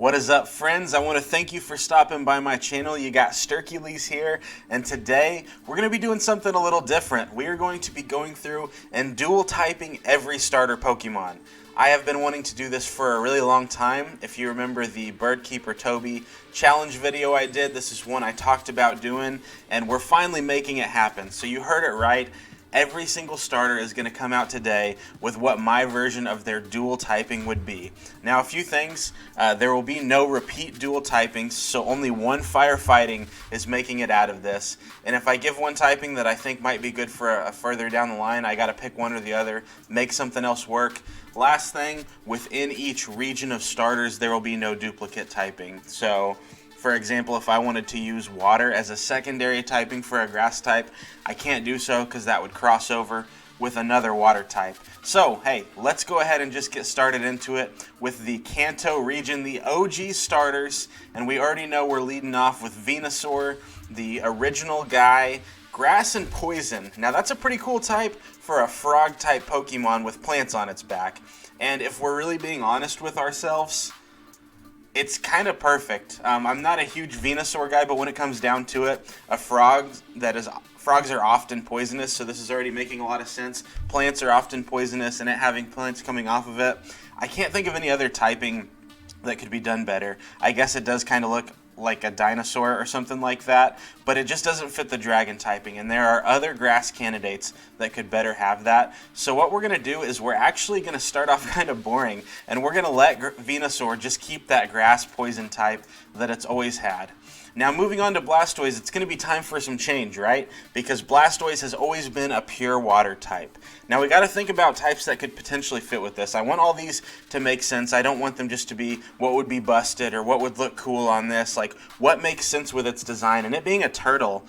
What is up, friends? I want to thank you for stopping by my channel. You got Sturkules here, and today we're going to be doing something a little different. We are going to be going through and dual typing every starter Pokemon. I have been wanting to do this for a really long time. If you remember the Birdkeeper Toby challenge video I did, this is one I talked about doing, and we're finally making it happen. So you heard it right. Every single starter is going to come out today with what my version of their dual typing would be. Now, a few things. There will be no repeat dual typings, so only one firefighting is making it out of this. And if I give one typing that I think might be good for a further down the line, I got to pick one or the other, make something else work. Last thing, within each region of starters, there will be no duplicate typing. So, for example, if I wanted to use water as a secondary typing for a grass type, I can't do so because that would cross over with another water type. So, hey, let's go ahead and just get started into it with the Kanto region, the OG starters. And we already know we're leading off with Venusaur, the original guy, Grass and Poison. Now, that's a pretty cool type for a frog-type Pokemon with plants on its back. And if we're really being honest with ourselves, it's kind of perfect. I'm not a huge Venusaur guy, but when it comes down to it, frogs are often poisonous, so this is already making a lot of sense. Plants are often poisonous, and it having plants coming off of it, I can't think of any other typing that could be done better. I guess it does kind of look like a dinosaur or something like that, but it just doesn't fit the dragon typing, and there are other grass candidates that could better have that. So what we're going to do is we're actually going to start off kind of boring, and we're going to let Venusaur just keep that grass poison type that it's always had. Now, moving on to Blastoise, it's going to be time for some change, right? Because Blastoise has always been a pure water type. Now, we got to think about types that could potentially fit with this. I want all these to make sense. I don't want them just to be what would be busted or what would look cool on this. Like, what makes sense with its design? And it being a turtle,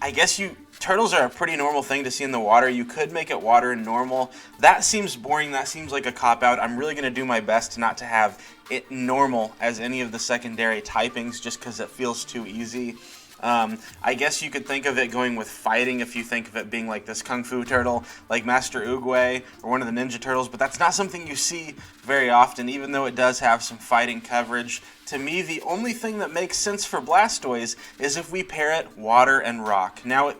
I guess turtles are a pretty normal thing to see in the water. You could make it water and normal. That seems boring. That seems like a cop-out. I'm really going to do my best not to have it normal as any of the secondary typings just because it feels too easy. I guess you could think of it going with fighting if you think of it being like this Kung Fu turtle, like Master Oogway or one of the Ninja Turtles, but that's not something you see very often, even though it does have some fighting coverage. To me, the only thing that makes sense for Blastoise is if we pair it water and rock. Now,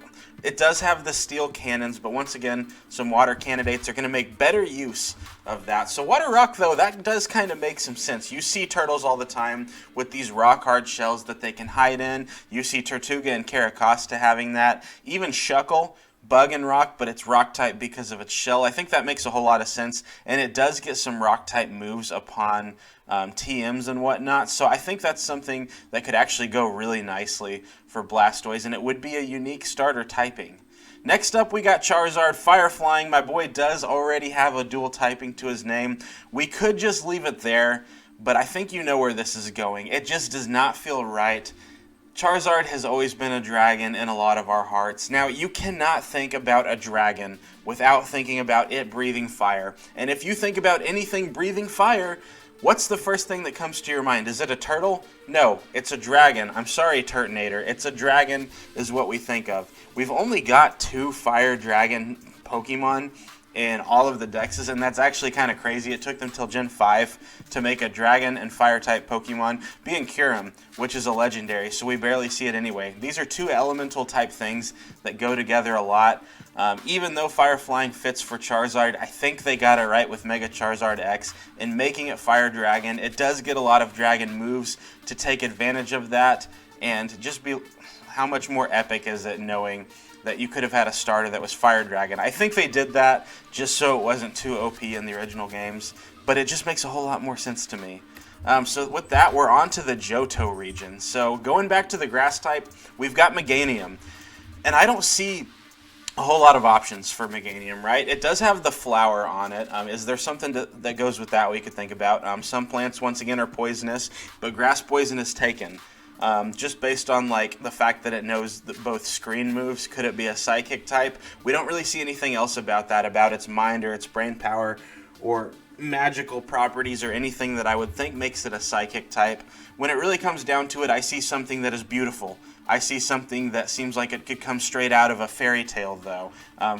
it does have the steel cannons, but once again, some water candidates are going to make better use of that. So water rock, though, that does kind of make some sense. You see turtles all the time with these rock hard shells that they can hide in. You see Tortuga and Caracosta having that. Even Shuckle, bug and rock, but it's rock type because of its shell. I think that makes a whole lot of sense, and it does get some rock type moves upon TMs and whatnot, so I think that's something that could actually go really nicely for Blastoise, and it would be a unique starter typing. Next up, we got Charizard, Fire Flying. My boy does already have a dual typing to his name. We could just leave it there, but I think you know where this is going. It just does not feel right. Charizard has always been a dragon in a lot of our hearts. Now, you cannot think about a dragon without thinking about it breathing fire. And if you think about anything breathing fire, what's the first thing that comes to your mind? Is it a turtle? No, it's a dragon. I'm sorry, Turtonator. It's a dragon is what we think of. We've only got 2 fire dragon Pokemon in all of the dexes, and that's actually kind of crazy. It took them till Gen 5 to make a dragon and fire type Pokemon, being Kyurem, which is a legendary, so we barely see it anyway. These are 2 elemental type things that go together a lot. Even though Fire Flying fits for Charizard, I think they got it right with Mega Charizard X in making it Fire Dragon. It does get a lot of dragon moves to take advantage of that, and just how much more epic is it knowing that you could have had a starter that was Fire Dragon. I think they did that just so it wasn't too OP in the original games, but it just makes a whole lot more sense to me. So with that, we're on to the Johto region. So going back to the grass type, we've got Meganium, and I don't see a whole lot of options for Meganium, right? It does have the flower on it. Is there something that goes with that we could think about? Some plants, once again, are poisonous, but grass poison is taken. Just based on like the fact that it knows both screen moves. Could it be a psychic type? We don't really see anything else about that, about its mind or its brain power or magical properties or anything that I would think makes it a psychic type. When it really comes down to it, I see something that is beautiful. I see something that seems like it could come straight out of a fairy tale, though,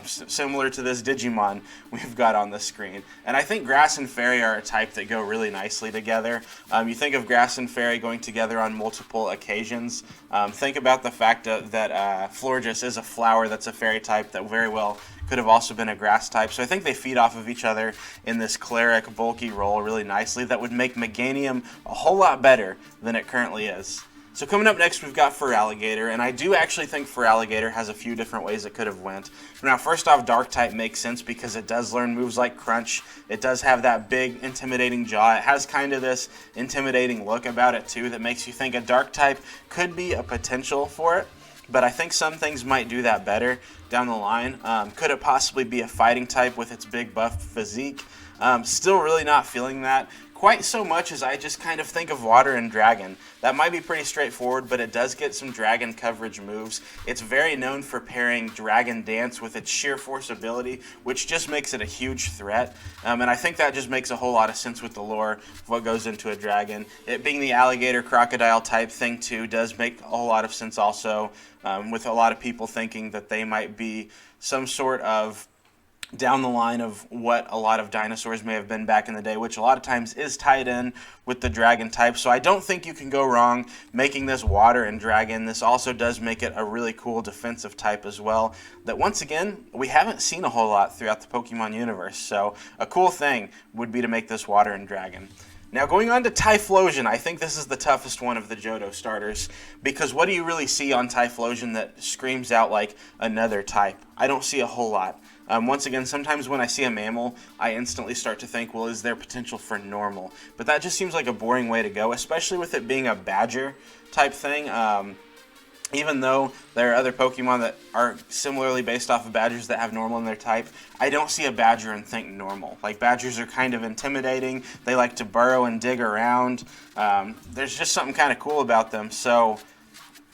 similar to this Digimon we've got on the screen. And I think Grass and Fairy are a type that go really nicely together. You think of Grass and Fairy going together on multiple occasions. Think about the fact that Florges is a flower that's a fairy type that very well could have also been a grass type. So I think they feed off of each other in this cleric, bulky role really nicely. That would make Meganium a whole lot better than it currently is. So coming up next, we've got Feraligatr, and I do actually think Feraligatr has a few different ways it could have went. Now, first off, Dark type makes sense because it does learn moves like Crunch. It does have that big, intimidating jaw. It has kind of this intimidating look about it, too, that makes you think a Dark type could be a potential for it. But I think some things might do that better down the line. Could it possibly be a fighting type with its big buff physique? Still really not feeling that quite so much as I just kind of think of Water and Dragon. That might be pretty straightforward, but it does get some Dragon coverage moves. It's very known for pairing Dragon Dance with its sheer force ability, which just makes it a huge threat. And I think that just makes a whole lot of sense with the lore of what goes into a dragon. It being the alligator crocodile type thing too does make a whole lot of sense also, with a lot of people thinking that they might be some sort of down the line of what a lot of dinosaurs may have been back in the day, which a lot of times is tied in with the dragon type. So I don't think you can go wrong making this Water and Dragon. This also does make it a really cool defensive type as well, that once again, we haven't seen a whole lot throughout the Pokemon universe. So a cool thing would be to make this Water and Dragon. Now going on to Typhlosion, I think this is the toughest one of the Johto starters, because what do you really see on Typhlosion that screams out like another type? I don't see a whole lot. Once again, sometimes when I see a mammal, I instantly start to think, well, is there potential for normal? But that just seems like a boring way to go, especially with it being a badger type thing. Even though there are other Pokemon that are similarly based off of badgers that have normal in their type, I don't see a badger and think normal. Like, badgers are kind of intimidating. They like to burrow and dig around. There's just something kind of cool about them. So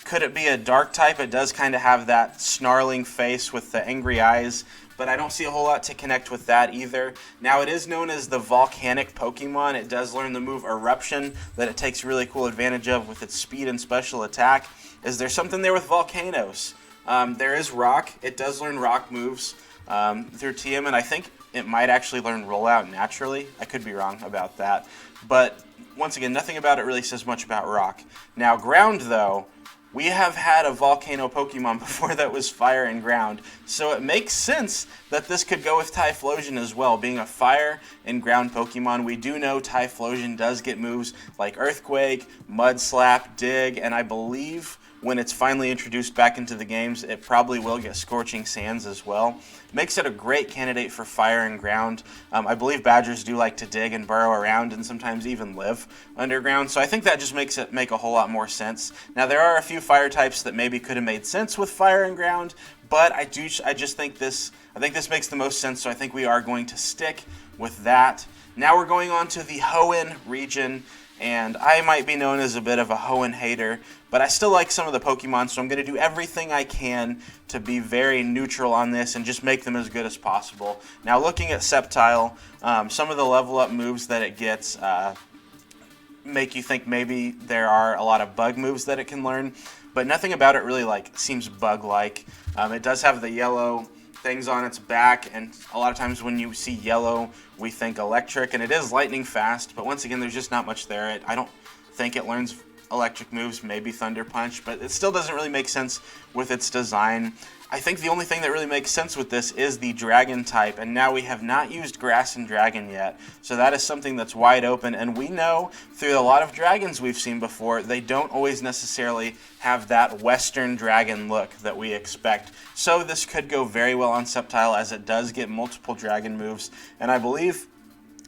could it be a dark type? It does kind of have that snarling face with the angry eyes, but I don't see a whole lot to connect with that either. Now, it is known as the volcanic Pokemon. It does learn the move Eruption that it takes really cool advantage of with its speed and special attack. Is there something there with volcanoes? There is Rock. It does learn rock moves through TM, and I think it might actually learn Rollout naturally. I could be wrong about that. But once again, nothing about it really says much about Rock. Now, Ground, though, we have had a volcano Pokemon before that was Fire and Ground, so it makes sense that this could go with Typhlosion as well. Being a Fire and Ground Pokemon, we do know Typhlosion does get moves like Earthquake, Mud Slap, Dig, and I believe when it's finally introduced back into the games, it probably will get Scorching Sands as well. Makes it a great candidate for Fire and Ground. I believe badgers do like to dig and burrow around and sometimes even live underground, so I think that just makes it make a whole lot more sense. Now, there are a few fire types that maybe could have made sense with Fire and Ground, but I just think this makes the most sense, so I think we are going to stick with that. Now we're going on to the Hoenn region, and I might be known as a bit of a Hoenn hater, but I still like some of the Pokemon, so I'm going to do everything I can to be very neutral on this and just make them as good as possible. Now, looking at Sceptile, some of the level up moves that it gets make you think maybe there are a lot of bug moves that it can learn, but nothing about it really seems bug-like. It does have the yellow things on its back, and a lot of times when you see yellow, we think electric, and it is lightning fast, but once again, there's just not much there. I don't think it learns electric moves, maybe Thunder Punch, but it still doesn't really make sense with its design. I think the only thing that really makes sense with this is the Dragon type, and now we have not used Grass and Dragon yet, so that is something that's wide open, and we know through a lot of dragons we've seen before, they don't always necessarily have that Western dragon look that we expect. So this could go very well on Sceptile, as it does get multiple dragon moves, and I believe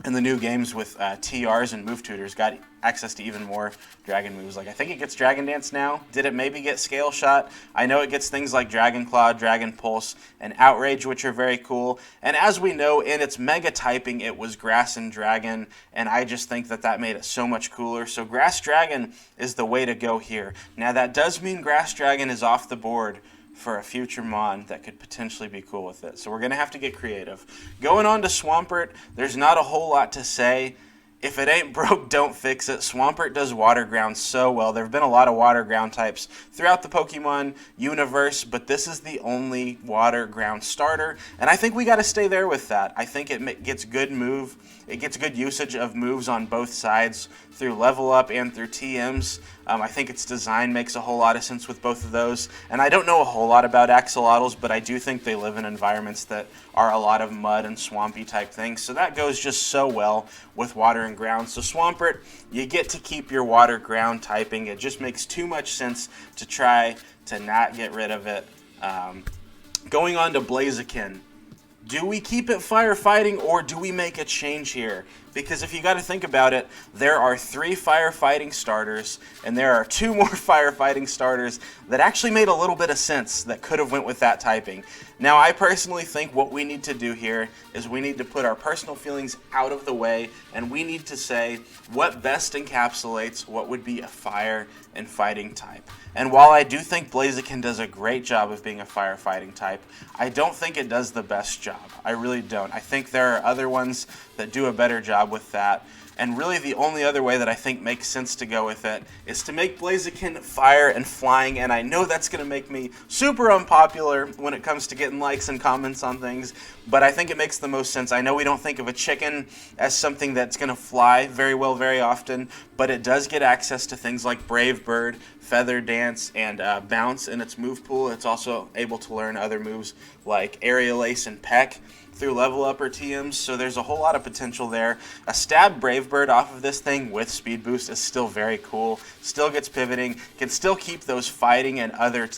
in the new games with TRs and Move Tutors got access to even more dragon moves. Like, I think it gets Dragon Dance now. Did it maybe get Scale Shot? I know it gets things like Dragon Claw, Dragon Pulse, and Outrage, which are very cool. And as we know, in its Mega typing, it was Grass and Dragon, and I just think that that made it so much cooler. So Grass Dragon is the way to go here. Now, that does mean Grass Dragon is off the board for a future Mon that could potentially be cool with it. So we're going to have to get creative. Going on to Swampert, there's not a whole lot to say. If it ain't broke, don't fix it. Swampert does water ground so well. There have been a lot of water ground types throughout the Pokemon universe, but this is the only water ground starter, and I think we got to stay there with that. I think it gets good usage of moves on both sides through level up and through TMs. I think its design makes a whole lot of sense with both of those, and I don't know a whole lot about axolotls, but I do think they live in environments that are a lot of mud and swampy type things, so that goes just so well with water and ground. So Swampert, you get to keep your water ground typing. It just makes too much sense to try to not get rid of it. Going on to Blaziken. Do we keep it firefighting or do we make a change here? Because if you got to think about it, there are 3 firefighting starters and there are 2 more firefighting starters that actually made a little bit of sense that could have went with that typing. Now, I personally think what we need to do here is we need to put our personal feelings out of the way and we need to say what best encapsulates what would be a fire and fighting type. And while I do think Blaziken does a great job of being a firefighting type, I don't think it does the best job. I really don't. I think there are other ones that do a better job with that. And really the only other way that I think makes sense to go with it is to make Blaziken fire and flying, and I know that's going to make me super unpopular when it comes to getting likes and comments on things, but I think it makes the most sense. I know we don't think of a chicken as something that's going to fly very well very often, but it does get access to things like Brave Bird, Feather Dance, and Bounce in its move pool. It's also able to learn other moves like Aerial Ace and Peck through level up or TMs, so there's a whole lot of potential there. A stab Brave Bird off of this thing with speed boost is still very cool, still gets pivoting, can still keep those fighting and other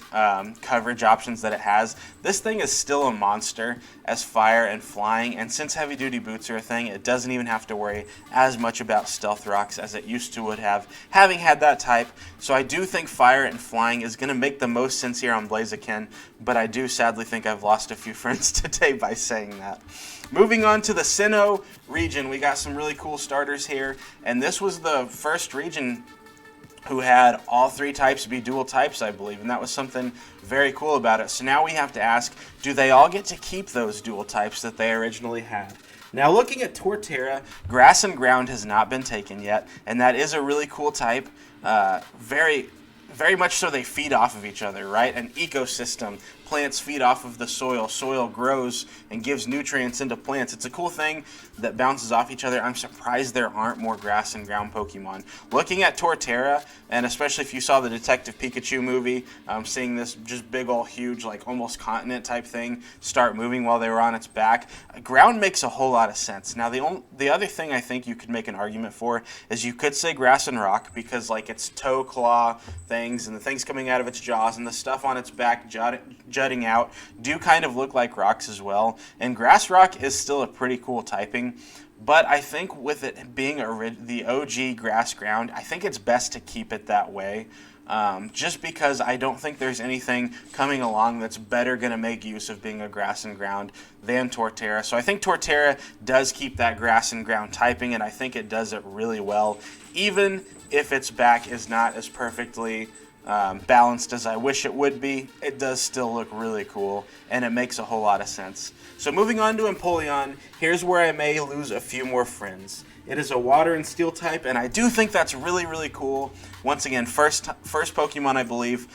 coverage options that it has. This thing is still a monster as fire and flying, and since heavy duty boots are a thing, it doesn't even have to worry as much about stealth rocks as it used to would have, having had that type. So I do think fire and flying is going to make the most sense here on Blaziken, but I do sadly think I've lost a few friends today by saying that. Moving on to the Ceno region, we got some really cool starters here, and this was the first region who had all 3 types be dual types, I believe, and that was something very cool about it. So now we have to ask, do they all get to keep those dual types that they originally had? Now looking at Torterra, grass and ground has not been taken yet, and that is a really cool type. Very much so they feed off of each other, right? An ecosystem. Plants feed off of the soil. Soil grows and gives nutrients into plants. It's a cool thing that bounces off each other. I'm surprised there aren't more grass and ground Pokemon. Looking at Torterra, and especially if you saw the Detective Pikachu movie, seeing this just big ol' huge, like almost continent type thing start moving while they were on its back, ground makes a whole lot of sense. Now the other thing I think you could make an argument for is you could say grass and rock, because like its toe claw things and the things coming out of its jaws and the stuff on its back jutting out do kind of look like rocks as well, and grass rock is still a pretty cool typing, but I think with it being the OG grass ground, I think it's best to keep it that way, just because I don't think there's anything coming along that's better going to make use of being a grass and ground than Torterra. So I think Torterra does keep that grass and ground typing, and I think it does it really well, even if its back is not as perfectly balanced as I wish it would be. It does still look really cool, and it makes a whole lot of sense. So moving on to Empoleon, here's where I may lose a few more friends. It is a water and steel type, and I do think that's really, really cool. Once again, first Pokemon, I believe,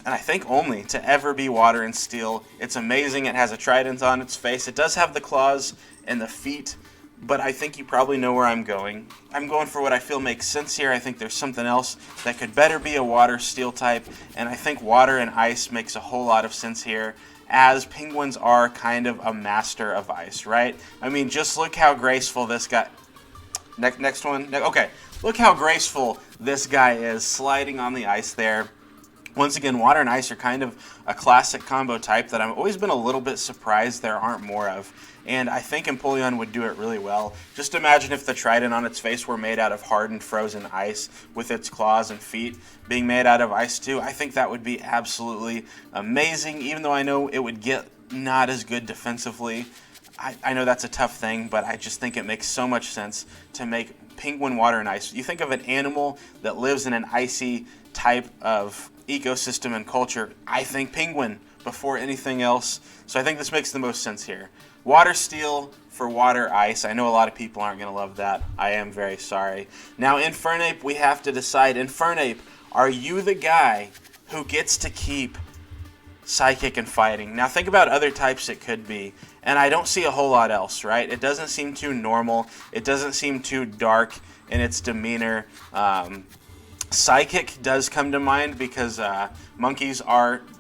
and I think only to ever be water and steel. It's amazing. It has a trident on its face. It does have the claws and the feet, but I think you probably know where I'm going. I'm going for what I feel makes sense here. I think there's something else that could better be a water steel type, and I think water and ice makes a whole lot of sense here, as penguins are kind of a master of ice, right? I mean, just look how graceful this guy... Next one? Okay. Look how graceful this guy is sliding on the ice there. Once again, water and ice are kind of a classic combo type that I've always been a little bit surprised there aren't more of. And I think Empoleon would do it really well. Just imagine if the trident on its face were made out of hardened frozen ice, with its claws and feet being made out of ice too. I think that would be absolutely amazing, even though I know it would get not as good defensively. I know that's a tough thing, but I just think it makes so much sense to make penguin water and ice. You think of an animal that lives in an icy type of ecosystem and culture, I think penguin before anything else. So I think this makes the most sense here. Water Steel for Water Ice. I know a lot of people aren't going to love that. I am very sorry. Now, Infernape, we have to decide. Infernape, are you the guy who gets to keep Psychic and Fighting? Now, think about other types it could be, and I don't see a whole lot else, right? It doesn't seem too normal. It doesn't seem too dark in its demeanor. Psychic does come to mind because monkeys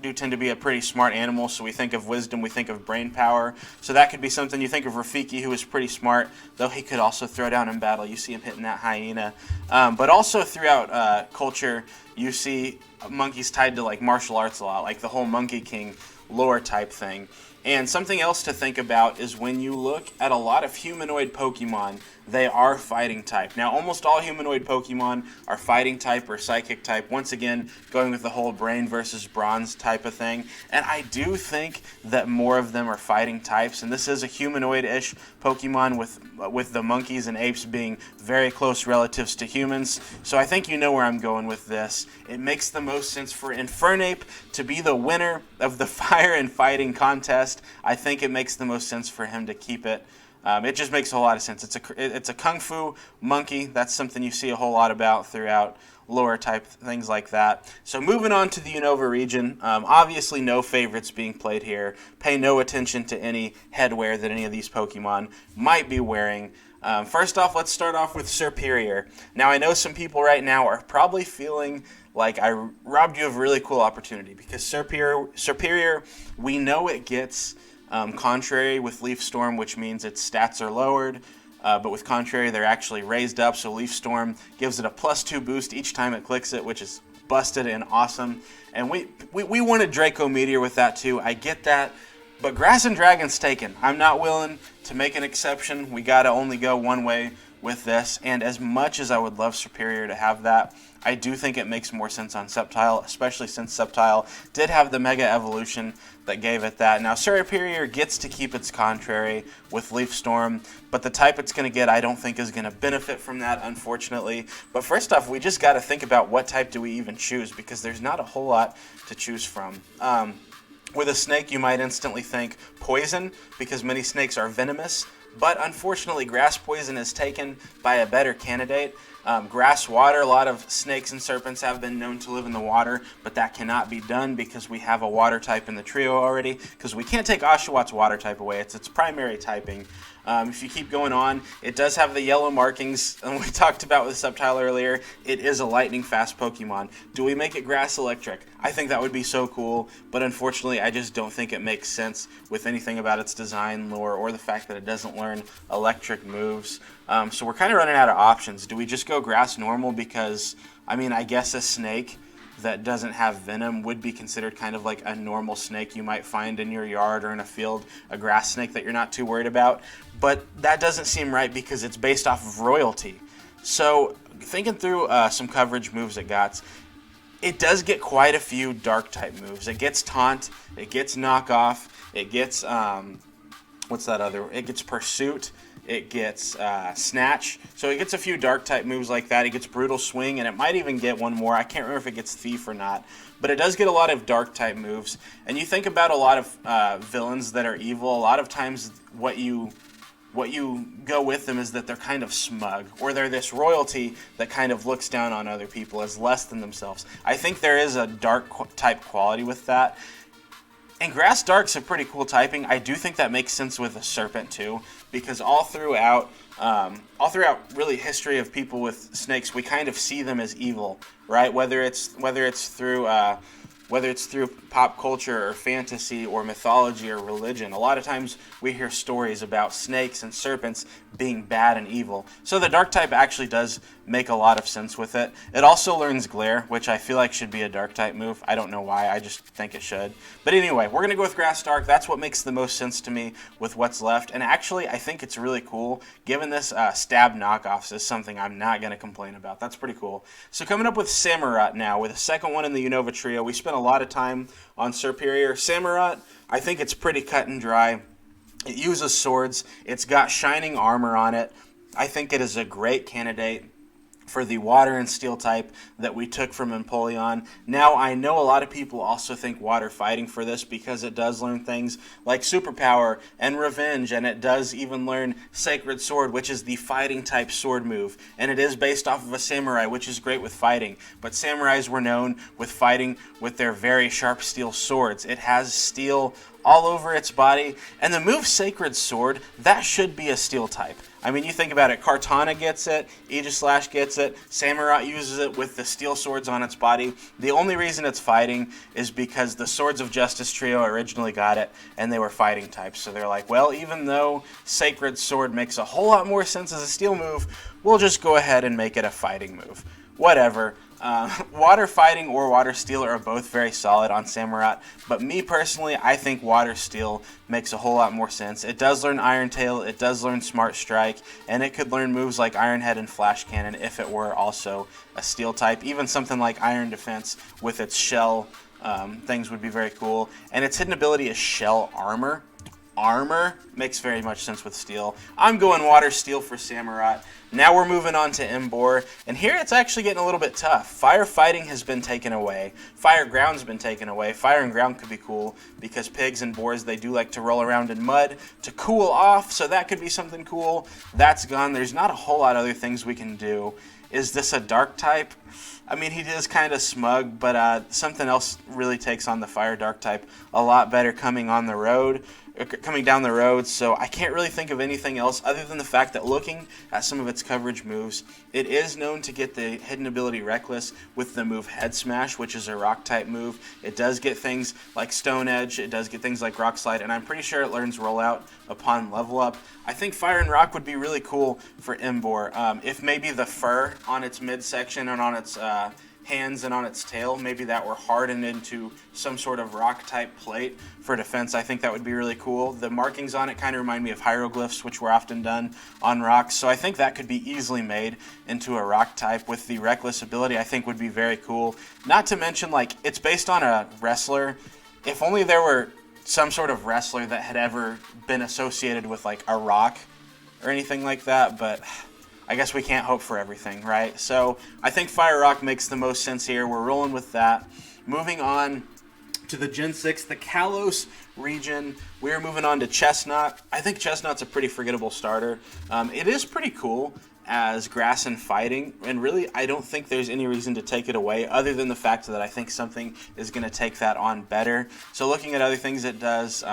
do tend to be a pretty smart animal, so we think of wisdom, we think of brain power. So that could be something. You think of Rafiki, who is pretty smart, though he could also throw down in battle. You see him hitting that hyena. But also throughout culture, you see monkeys tied to like martial arts a lot, like the whole Monkey King lore type thing. And something else to think about is when you look at a lot of humanoid Pokemon, they are fighting type. Now, almost all humanoid Pokemon are fighting type or psychic type. Once again, going with the whole brain versus bronze type of thing. And I do think that more of them are fighting types. And this is a humanoid-ish Pokemon with the monkeys and apes being very close relatives to humans. So I think you know where I'm going with this. It makes the most sense for Infernape to be the winner of the fire and fighting contest. I think it makes the most sense for him to keep it. It just makes a lot of sense. It's a kung fu monkey. That's something you see a whole lot about throughout lore type things like that. So moving on to the Unova region, obviously no favorites being played here. Pay no attention to any headwear that any of these Pokemon might be wearing. First off, let's start off with Serperior. Now, I know some people right now are probably feeling like I robbed you of a really cool opportunity because Serperior, we know it gets Contrary with Leaf Storm, which means its stats are lowered, but with Contrary, they're actually raised up, so Leaf Storm gives it a +2 boost each time it clicks it, which is busted and awesome. And we wanted Draco Meteor with that too. I get that, but Grass and Dragon's taken. I'm not willing to make an exception. We got to only go one way with this, and as much as I would love Serperior to have that, I do think it makes more sense on Sceptile, especially since Sceptile did have the Mega Evolution that gave it that. Now, Serperior gets to keep its Contrary with Leaf Storm, but the type it's going to get I don't think is going to benefit from that, unfortunately. But first off, we just got to think about what type do we even choose, because there's not a whole lot to choose from. With a snake, you might instantly think Poison, because many snakes are venomous, but unfortunately, Grass Poison is taken by a better candidate. Grass Water, a lot of snakes and serpents have been known to live in the water, but that cannot be done because we have a water type in the trio already, because we can't take Oshawott water type away. It's its primary typing. If you keep going on, it does have the yellow markings, and we talked about with Sceptile earlier. It is a lightning fast Pokemon. Do we make it Grass Electric? I think that would be so cool, but unfortunately I just don't think it makes sense with anything about its design, lore, or the fact that it doesn't learn electric moves. So we're kind of running out of options. Do we just go Grass Normal? Because, I mean, I guess a snake that doesn't have venom would be considered kind of like a normal snake you might find in your yard or in a field, a grass snake that you're not too worried about. But that doesn't seem right because it's based off of royalty. So thinking through some coverage moves it got, it does get quite a few dark type moves. It gets Taunt, it gets Knockoff, it gets, what's that other? It gets Pursuit. It gets Snatch, so it gets a few dark type moves like that. It gets Brutal Swing, and it might even get one more. I can't remember if it gets Thief or not, but it does get a lot of dark type moves. And you think about a lot of villains that are evil. A lot of times, what you go with them is that they're kind of smug, or they're this royalty that kind of looks down on other people as less than themselves. I think there is a dark type quality with that. And Grass Dark's a pretty cool typing. I do think that makes sense with a Serpent too, because all throughout really history of people with snakes, we kind of see them as evil, right? Whether it's through pop culture or fantasy or mythology or religion. A lot of times we hear stories about snakes and serpents being bad and evil. So the dark type actually does make a lot of sense with it. It also learns Glare, which I feel like should be a dark type move. I don't know why, I just think it should. But anyway, we're going to go with Grass Dark. That's what makes the most sense to me with what's left. And actually, I think it's really cool. Given this stab knockoffs is something I'm not going to complain about. That's pretty cool. So coming up with Samurott now, with the second one in the Unova trio. We spent a lot of time on Serperior. Samurott, I think it's pretty cut and dry. It uses swords. It's got shining armor on it. I think it is a great candidate for the water and steel type that we took from Empoleon. Now, I know a lot of people also think water fighting for this because it does learn things like Superpower and Revenge, and it does even learn Sacred Sword, which is the fighting type sword move, and it is based off of a samurai, which is great with fighting, but samurais were known with fighting with their very sharp steel swords. It has steel all over its body, and the move Sacred Sword, that should be a steel type. I mean, you think about it, Kartana gets it, Aegislash gets it, Samurott uses it with the steel swords on its body. The only reason it's fighting is because the Swords of Justice trio originally got it, and they were fighting types. So they're like, well, even though Sacred Sword makes a whole lot more sense as a steel move, we'll just go ahead and make it a fighting move. Whatever. Water fighting or water steel are both very solid on Samurott, but me personally, I think water steel makes a whole lot more sense. It does learn Iron Tail, it does learn Smart Strike, and it could learn moves like Iron Head and Flash Cannon if it were also a steel type. Even something like Iron Defense with its shell things would be very cool. And its hidden ability is Shell Armor. Armor makes very much sense with steel. I'm going water steel for Samurott. Now we're moving on to Embor, and here it's actually getting a little bit tough. Firefighting has been taken away. Fire ground's been taken away. Fire and ground could be cool because pigs and boars, they do like to roll around in mud to cool off, so that could be something cool. That's gone. There's not a whole lot of other things we can do. Is this a dark type? I mean, he is kind of smug, but something else really takes on the fire dark type a lot better coming down the road, so I can't really think of anything else other than the fact that looking at some of its coverage moves, it is known to get the hidden ability Reckless with the move Head Smash, which is a rock type move. It does get things like Stone Edge, it does get things like Rock Slide, and I'm pretty sure it learns Rollout upon level up. I think Fire and Rock would be really cool for Embor. If maybe the fur on its midsection and on its hands and on its tail, maybe that were hardened into some sort of rock type plate for defense, I think that would be really cool. The markings on it kind of remind me of hieroglyphs, which were often done on rocks, so I think that could be easily made into a rock type with the Reckless ability. I think would be very cool. Not to mention, like, it's based on a wrestler. If only there were some sort of wrestler that had ever been associated with like a rock or anything like that, but I guess we can't hope for everything, right? So I think Fire Rock makes the most sense here. We're rolling with that. Moving on to the Gen 6, the Kalos region, we're moving on to Chestnut. I think Chestnut's a pretty forgettable starter. It is pretty cool as grass and fighting, and really I don't think there's any reason to take it away other than the fact that I think something is going to take that on better. So looking at other things it does,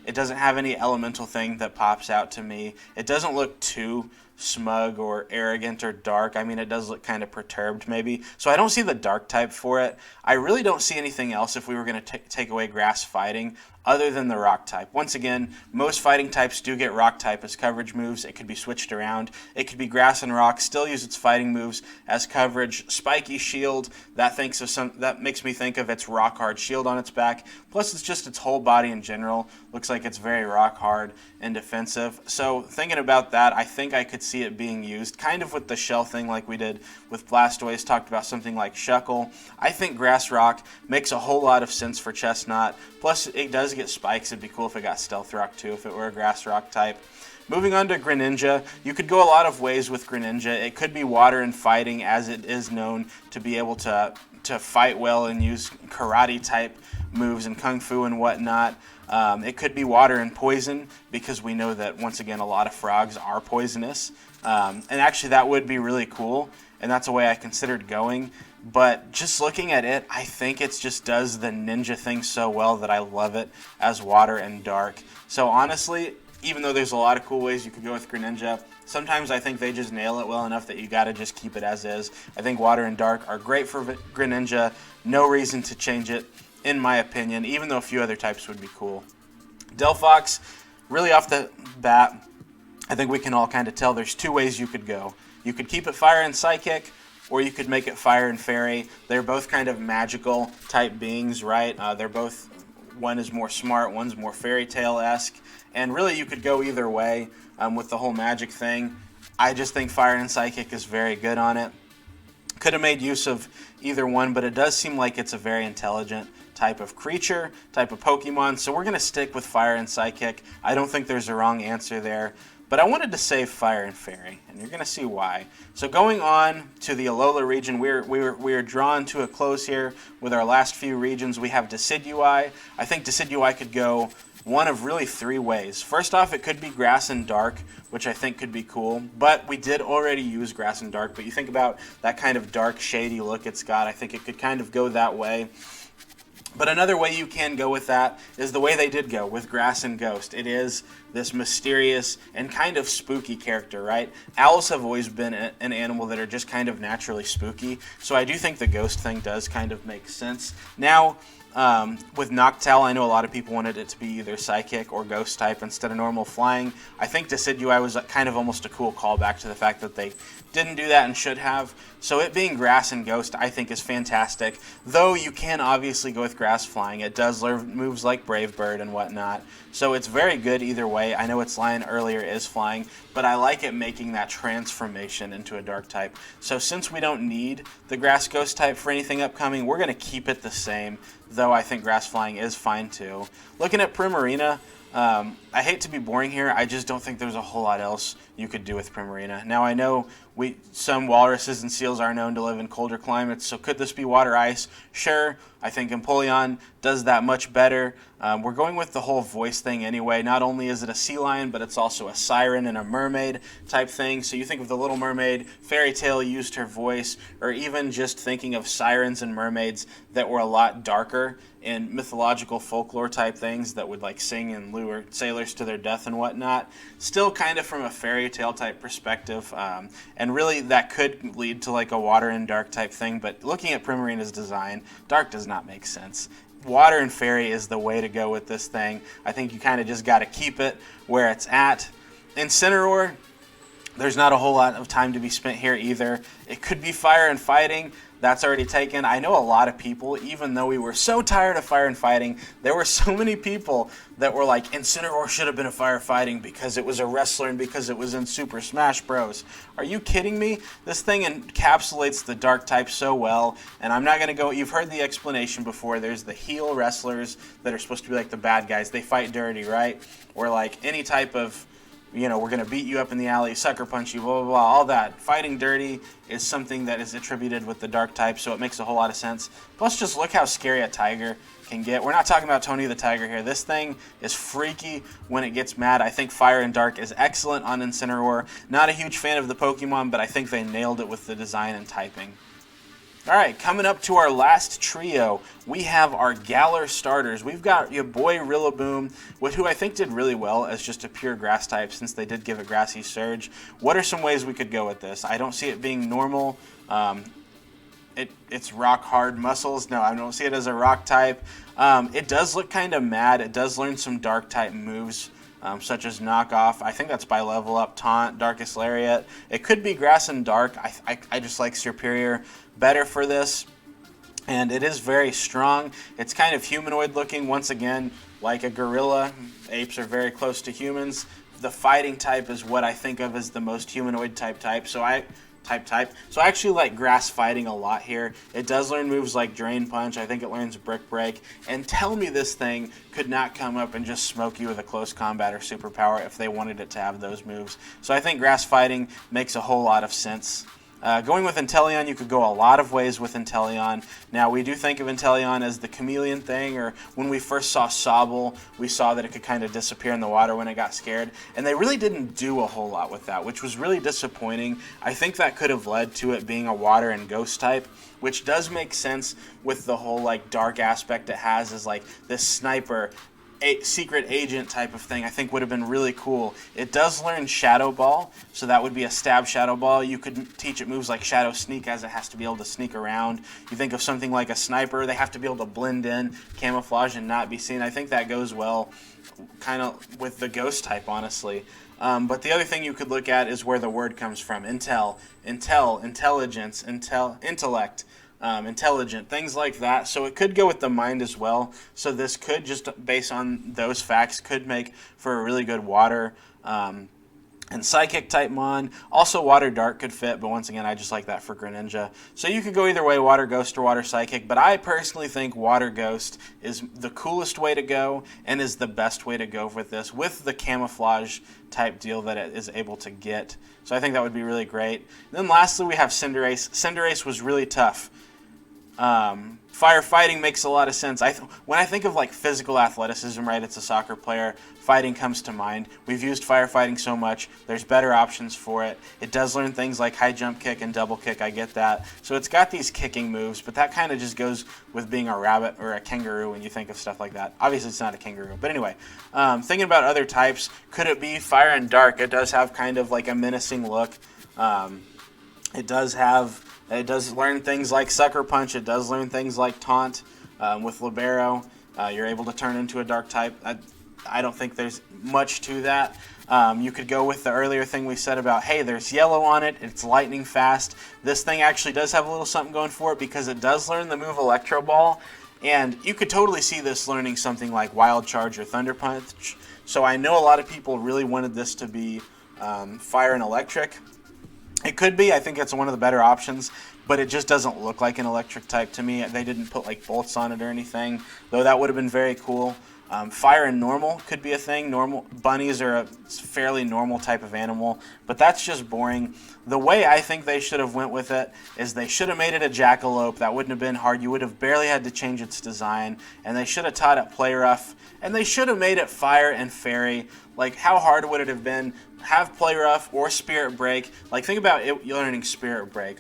it doesn't have any elemental thing that pops out to me. It doesn't look too smug or arrogant or dark. I mean, it does look kind of perturbed maybe. So I don't see the dark type for it. I really don't see anything else if we were going to take away grass fighting other than the rock type. Once again, most fighting types do get rock type as coverage moves. It could be switched around. It could be grass and rock, still use its fighting moves as coverage. Spiky shield, that makes me think of its rock hard shield on its back. Plus it's just its whole body in general looks like it's very rock hard and defensive. So thinking about that, I think I could see it being used kind of with the shell thing like we did with Blastoise, talked about something like Shuckle. I think grass rock makes a whole lot of sense for Chestnut. Plus it does get spikes. It'd be cool if it got Stealth Rock too, if it were a grass rock type. Moving on to Greninja, you could go a lot of ways with Greninja. It could be water and fighting, as it is known to be able to fight well and use karate type moves and kung fu and whatnot. It could be water and poison, because we know that once again a lot of frogs are poisonous. And actually that would be really cool, and that's a way I considered going. But just looking at it, I think it just does the ninja thing so well that I love it as water and dark. So honestly, even though there's a lot of cool ways you could go with Greninja, sometimes I think they just nail it well enough that you gotta just keep it as is. I think water and dark are great for Greninja. No reason to change it, in my opinion, even though a few other types would be cool. Delphox, really off the bat, I think we can all kind of tell there's two ways you could go. You could keep it fire and psychic, or you could make it fire and fairy. They're both kind of magical type beings, right? They're both, one is more smart, one's more fairy tale-esque, and really you could go either way with the whole magic thing. I just think fire and psychic is very good on it. Could have made use of either one, but it does seem like it's a very intelligent type of creature, type of Pokemon, so we're going to stick with fire and psychic. I don't think there's a wrong answer there. but I wanted to save Fire and Fairy, and you're going to see why. So going on to the Alola region, we're drawn to a close here with our last few regions. We have Decidueye. I think Decidueye could go one of really three ways. First off, it could be Grass and Dark, which I think could be cool, but we did already use Grass and Dark, but you think about that kind of dark, shady look it's got, I think it could kind of go that way. But another way you can go with that is the way they did go with Grass and Ghost. It is this mysterious and kind of spooky character, right? Owls have always been an animal that are just kind of naturally spooky, so I do think the ghost thing does kind of make sense. Now, with Noctowl, I know a lot of people wanted it to be either Psychic or Ghost type instead of normal flying. I think Decidueye was kind of almost a cool callback to the fact that they didn't do that and should have. So it being Grass and Ghost, I think, is fantastic. Though you can obviously go with Grass flying. It does learn moves like Brave Bird and whatnot. So it's very good either way. I know its line earlier is flying, but I like it making that transformation into a Dark type. So since we don't need the Grass Ghost type for anything upcoming, we're going to keep it the same, though I think Grass flying is fine too. Looking at Primarina, I hate to be boring here, I just don't think there's a whole lot else you could do with Primarina. Now I know some walruses and seals are known to live in colder climates, so could this be water ice? Sure, I think Empoleon does that much better. We're going with the whole voice thing anyway. Not only is it a sea lion, but it's also a siren and a mermaid type thing. So you think of the Little Mermaid, Fairy Tale used her voice, or even just thinking of sirens and mermaids that were a lot darker in mythological folklore type things that would like sing and lure sailors to their death and whatnot. Still kind of from a fairy tale type perspective, and really that could lead to like a water and dark type thing, but looking at Primarina's design, dark does not make sense. Water and fairy is the way to go with this thing. I think you kind of just got to keep it where it's at. Incineroar, there's not a whole lot of time to be spent here either. It could be fire and fighting. That's already taken. I know a lot of people, even though we were so tired of fire and fighting, there were so many people that were like, Incineroar should have been a firefighting because it was a wrestler and because it was in Super Smash Bros. Are you kidding me? This thing encapsulates the dark type so well, and I'm not going to go, you've heard the explanation before, there's the heel wrestlers that are supposed to be like the bad guys. They fight dirty, right? Or like any type of, we're going to beat you up in the alley, sucker punch you, blah, blah, blah, all that. Fighting dirty is something that is attributed with the dark type, so it makes a whole lot of sense. Plus, just look how scary a tiger can get. We're not talking about Tony the Tiger here. This thing is freaky when it gets mad. I think Fire and Dark is excellent on Incineroar. Not a huge fan of the Pokemon, but I think they nailed it with the design and typing. All right, coming up to our last trio, we have our Galar starters. We've got your boy Rillaboom, who I think did really well as just a pure grass type since they did give a grassy surge. What are some ways we could go with this? I don't see it being normal. It's rock hard muscles. No, I don't see it as a rock type. It does look kind of mad. It does learn some dark type moves. Such as Knockoff. I think that's by level up, Taunt, Darkest Lariat. It could be Grass and Dark. I just like Superior better for this. And it is very strong. It's kind of humanoid looking. Once again, like a gorilla. Apes are very close to humans. The fighting type is what I think of as the most humanoid type. So I actually like grass fighting a lot here. It does learn moves like Drain Punch. I think it learns Brick Break. And tell me this thing could not come up and just smoke you with a close combat or superpower if they wanted it to have those moves. So I think grass fighting makes a whole lot of sense. Going with Inteleon, you could go a lot of ways with Inteleon. Now, we do think of Inteleon as the chameleon thing, or when we first saw Sobble, we saw that it could kind of disappear in the water when it got scared, and they really didn't do a whole lot with that, which was really disappointing. I think that could have led to it being a water and ghost type, which does make sense with the whole like dark aspect it has as like this sniper secret agent type of thing. I think would have been really cool. It does learn Shadow Ball, so that would be a stab Shadow Ball. You could teach it moves like Shadow Sneak, as it has to be able to sneak around. You think of something like a sniper, they have to be able to blend in, camouflage, and not be seen. I think that goes well kind of with the ghost type, honestly. But the other thing you could look at is where the word comes from. Intelligence, intellect, intelligent, things like that. So it could go with the mind as well. So this could, just based on those facts, could make for a really good water and Psychic type Mon. Also Water Dark could fit, but once again, I just like that for Greninja. So you could go either way, Water Ghost or Water Psychic, but I personally think Water Ghost is the coolest way to go and is the best way to go with this, with the camouflage type deal that it is able to get. So I think that would be really great. And then lastly, we have Cinderace. Cinderace was really tough. Firefighting makes a lot of sense. When I think of like physical athleticism, right, it's a soccer player, fighting comes to mind. We've used firefighting so much. There's better options for it. It does learn things like high jump kick and double kick. I get that. So it's got these kicking moves, but that kind of just goes with being a rabbit or a kangaroo when you think of stuff like that. Obviously, it's not a kangaroo. But anyway, thinking about other types, could it be Fire and Dark? It does have kind of like a menacing look. It does learn things like Sucker Punch. It does learn things like Taunt. With Libero, you're able to turn into a dark type. I don't think there's much to that. You could go with the earlier thing we said about, hey, there's yellow on it. It's lightning fast. This thing actually does have a little something going for it because it does learn the move Electro Ball. And you could totally see this learning something like Wild Charge or Thunder Punch. So I know a lot of people really wanted this to be Fire and Electric. It could be. I think it's one of the better options, but it just doesn't look like an electric type to me. They didn't put like bolts on it or anything, though that would have been very cool. Fire and normal could be a thing. Normal bunnies are a fairly normal type of animal, but that's just boring. The way I think they should have went with it is they should have made it a jackalope. That wouldn't have been hard. You would have barely had to change its design, and they should have taught it Play Rough, and they should have made it Fire and Fairy. Like, how hard would it have been? Have Play Rough or Spirit Break. Like, think about it learning Spirit Break.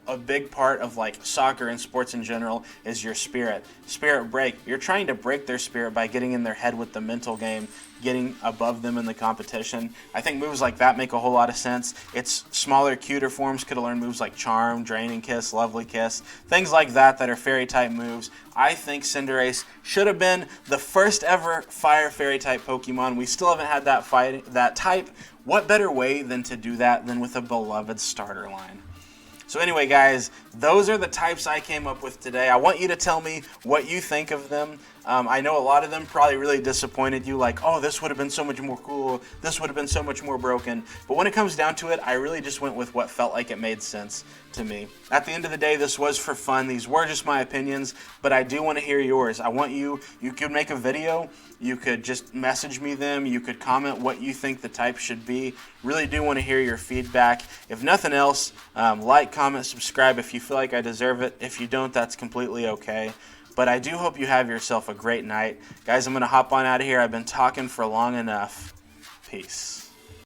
A big part of like soccer and sports in general is your spirit. Spirit Break. You're trying to break their spirit by getting in their head with the mental game, getting above them in the competition. I think moves like that make a whole lot of sense. Its smaller, cuter forms could have learned moves like Charm, Draining Kiss, Lovely Kiss, things like that that are fairy type moves. I think Cinderace should have been the first ever fire fairy type Pokemon. We still haven't had that type. What better way than to do that than with a beloved starter line? So anyway, guys, those are the types I came up with today. I want you to tell me what you think of them. I know a lot of them probably really disappointed you, like, oh, this would have been so much more cool, this would have been so much more broken. But when it comes down to it, I really just went with what felt like it made sense to me. At the end of the day, this was for fun. These were just my opinions, but I do want to hear yours. I want you could make a video, you could just message me them, you could comment what you think the type should be. Really do want to hear your feedback. If nothing else, like, comment, subscribe if you feel like I deserve it. If you don't, that's completely okay. But I do hope you have yourself a great night. Guys, I'm going to hop on out of here. I've been talking for long enough. Peace.